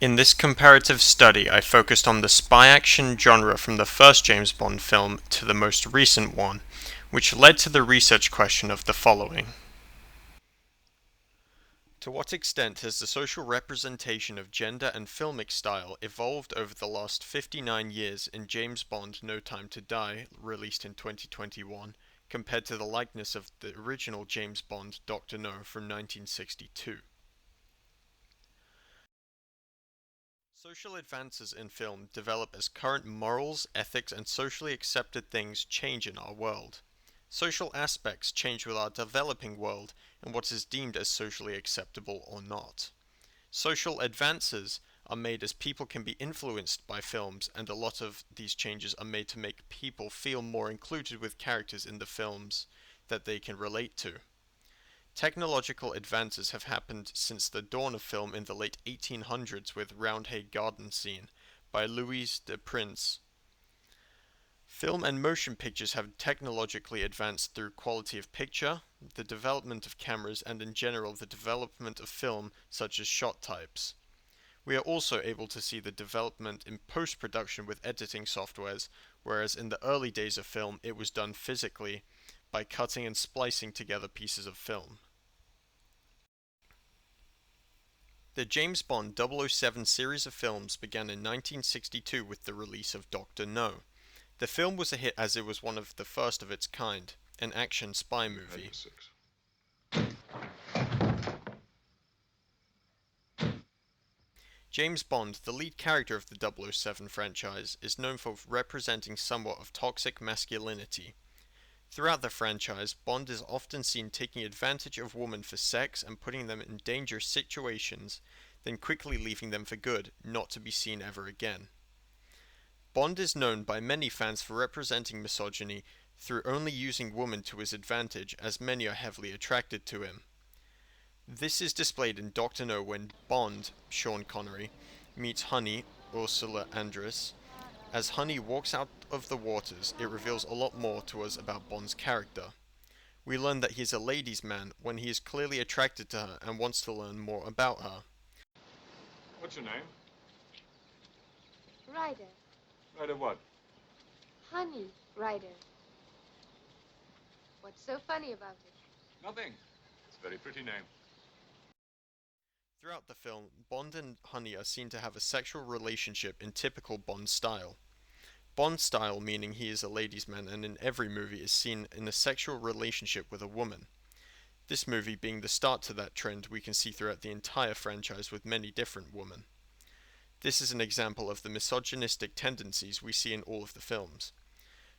In this comparative study, I focused on the spy action genre from the first James Bond film to the most recent one, which led to the research question of the following. To what extent has the social representation of gender and filmic style evolved over the last 59 years in James Bond No Time to Die, released in 2021, compared to the likeness of the original James Bond Dr. No from 1962? Social advances in film develop as current morals, ethics, and socially accepted things change in our world. Social aspects change with our developing world and what is deemed as socially acceptable or not. Social advances are made as people can be influenced by films, and a lot of these changes are made to make people feel more included with characters in the films that they can relate to. Technological advances have happened since the dawn of film in the late 1800s with Roundhay Garden Scene by Louis de Prince. Film and motion pictures have technologically advanced through quality of picture, the development of cameras, and in general the development of film such as shot types. We are also able to see the development in post-production with editing softwares, whereas in the early days of film it was done physically by cutting and splicing together pieces of film. The James Bond 007 series of films began in 1962 with the release of Dr. No. The film was a hit as it was one of the first of its kind, an action spy movie. James Bond, the lead character of the 007 franchise, is known for representing somewhat of toxic masculinity. Throughout the franchise, Bond is often seen taking advantage of women for sex and putting them in dangerous situations, then quickly leaving them for good, not to be seen ever again. Bond is known by many fans for representing misogyny through only using women to his advantage, as many are heavily attracted to him. This is displayed in Dr. No when Bond, Sean Connery, meets Honey, Ursula Andress. As Honey walks out of the waters, it reveals a lot more to us about Bond's character. We learn that he is a ladies' man when he is clearly attracted to her and wants to learn more about her. What's your name? Ryder. Ryder what? Honey Ryder. What's so funny about it? Nothing. It's a very pretty name. Throughout the film, Bond and Honey are seen to have a sexual relationship in typical Bond style. Bond style meaning he is a ladies' man and in every movie is seen in a sexual relationship with a woman. This movie being the start to that trend we can see throughout the entire franchise with many different women. This is an example of the misogynistic tendencies we see in all of the films.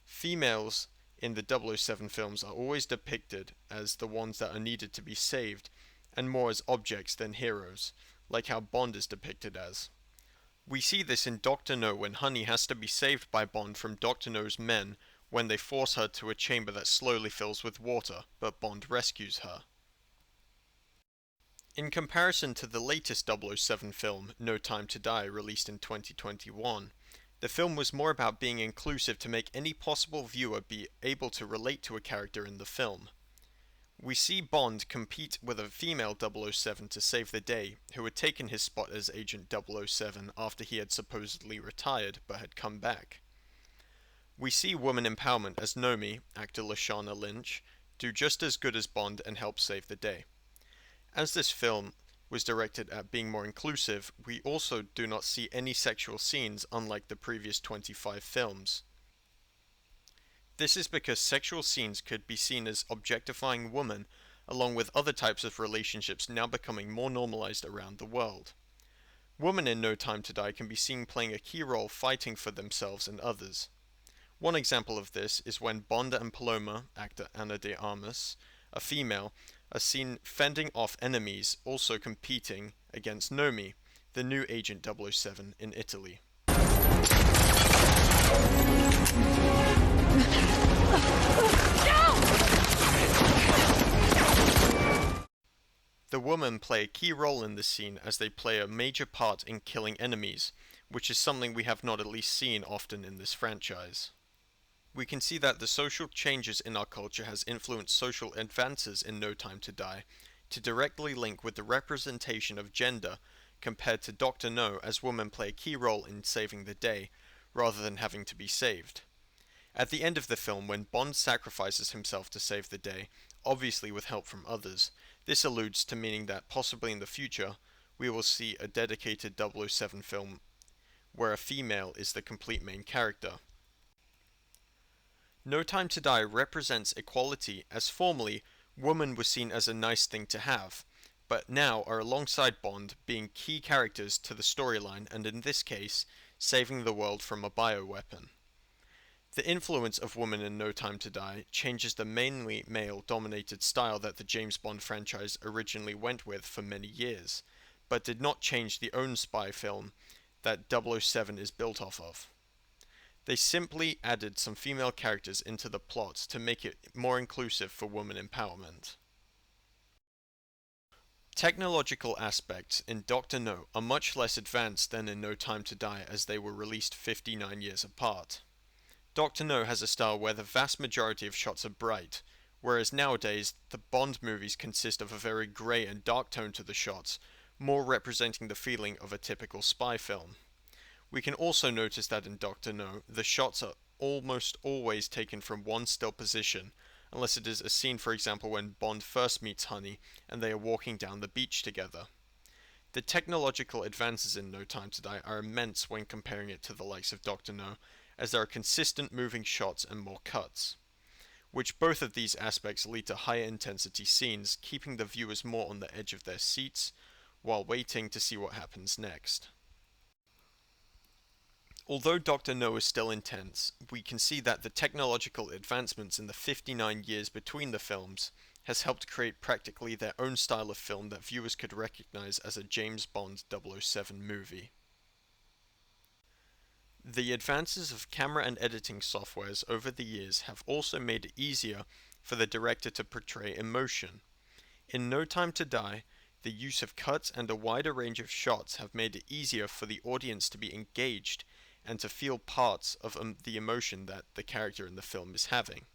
Females in the 007 films are always depicted as the ones that are needed to be saved, and more as objects than heroes, like how Bond is depicted as. We see this in Dr. No when Honey has to be saved by Bond from Dr. No's men when they force her to a chamber that slowly fills with water, but Bond rescues her. In comparison to the latest 007 film, No Time to Die, released in 2021, the film was more about being inclusive to make any possible viewer be able to relate to a character in the film. We see Bond compete with a female 007 to save the day, who had taken his spot as Agent 007 after he had supposedly retired but had come back. We see woman empowerment as Nomi, actor Lashana Lynch, do just as good as Bond and help save the day. As this film was directed at being more inclusive, we also do not see any sexual scenes unlike the previous 25 films. This is because sexual scenes could be seen as objectifying women, along with other types of relationships now becoming more normalized around the world. Women in No Time to Die can be seen playing a key role fighting for themselves and others. One example of this is when Bond and Paloma, actor Ana de Armas, a female, are seen fending off enemies, also competing against Nomi, the new Agent 007 in Italy. The women play a key role in this scene as they play a major part in killing enemies, which is something we have not at least seen often in this franchise. We can see that the social changes in our culture has influenced social advances in No Time to Die, to directly link with the representation of gender compared to Dr. No, as women play a key role in saving the day, rather than having to be saved. At the end of the film, when Bond sacrifices himself to save the day, obviously with help from others, this alludes to meaning that possibly in the future, we will see a dedicated 007 film where a female is the complete main character. No Time to Die represents equality, as formerly, woman was seen as a nice thing to have, but now are alongside Bond, being key characters to the storyline, and in this case, saving the world from a bioweapon. The influence of women in No Time to Die changes the mainly male-dominated style that the James Bond franchise originally went with for many years, but did not change the own spy film that 007 is built off of. They simply added some female characters into the plot to make it more inclusive for women empowerment. Technological aspects in Dr. No are much less advanced than in No Time to Die, as they were released 59 years apart. Dr. No has a style where the vast majority of shots are bright, whereas nowadays the Bond movies consist of a very grey and dark tone to the shots, more representing the feeling of a typical spy film. We can also notice that in Dr. No, the shots are almost always taken from one still position, unless it is a scene, for example, when Bond first meets Honey and they are walking down the beach together. The technological advances in No Time to Die are immense when comparing it to the likes of Dr. No, as there are consistent moving shots and more cuts, which both of these aspects lead to higher intensity scenes, keeping the viewers more on the edge of their seats while waiting to see what happens next. Although Dr. No is still intense, we can see that the technological advancements in the 59 years between the films has helped create practically their own style of film that viewers could recognize as a James Bond 007 movie. The advances of camera and editing softwares over the years have also made it easier for the director to portray emotion. In No Time to Die, the use of cuts and a wider range of shots have made it easier for the audience to be engaged and to feel parts of the emotion that the character in the film is having.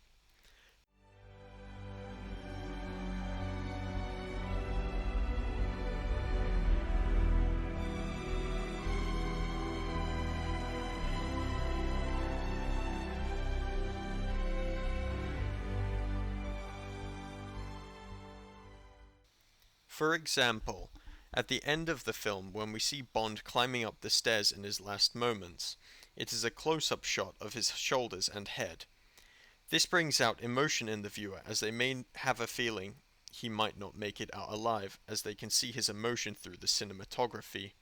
For example, at the end of the film, when we see Bond climbing up the stairs in his last moments, it is a close-up shot of his shoulders and head. This brings out emotion in the viewer, as they may have a feeling he might not make it out alive, as they can see his emotion through the cinematography.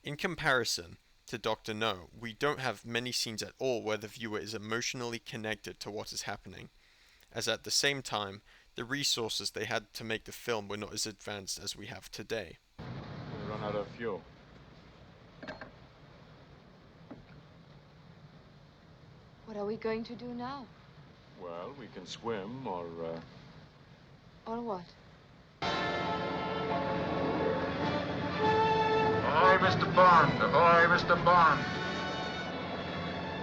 In comparison to Dr. No, we don't have many scenes at all where the viewer is emotionally connected to what is happening, as at the same time, the resources they had to make the film were not as advanced as we have today. We run out of fuel. What are we going to do now? Well, we can swim or Or what? Ahoy, Mr. Bond! Ahoy, Mr. Bond!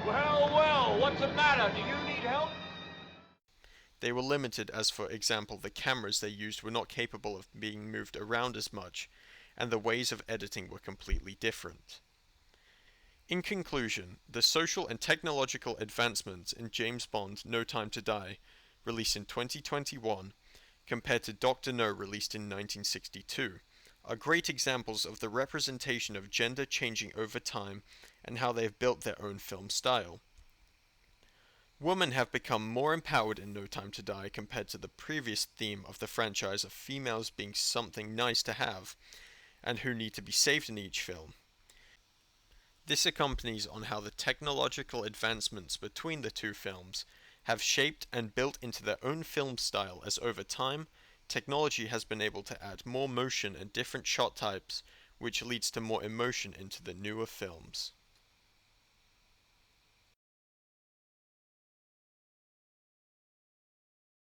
Well, what's the matter? Do you need help? They were limited, as for example the cameras they used were not capable of being moved around as much, and the ways of editing were completely different. In conclusion, the social and technological advancements in James Bond No Time to Die, released in 2021, compared to Dr. No, released in 1962, are great examples of the representation of gender changing over time and how they have built their own film style. Women have become more empowered in No Time to Die compared to the previous theme of the franchise of females being something nice to have and who need to be saved in each film. This accompanies on how the technological advancements between the two films have shaped and built into their own film style, as over time, technology has been able to add more motion and different shot types, which leads to more emotion into the newer films.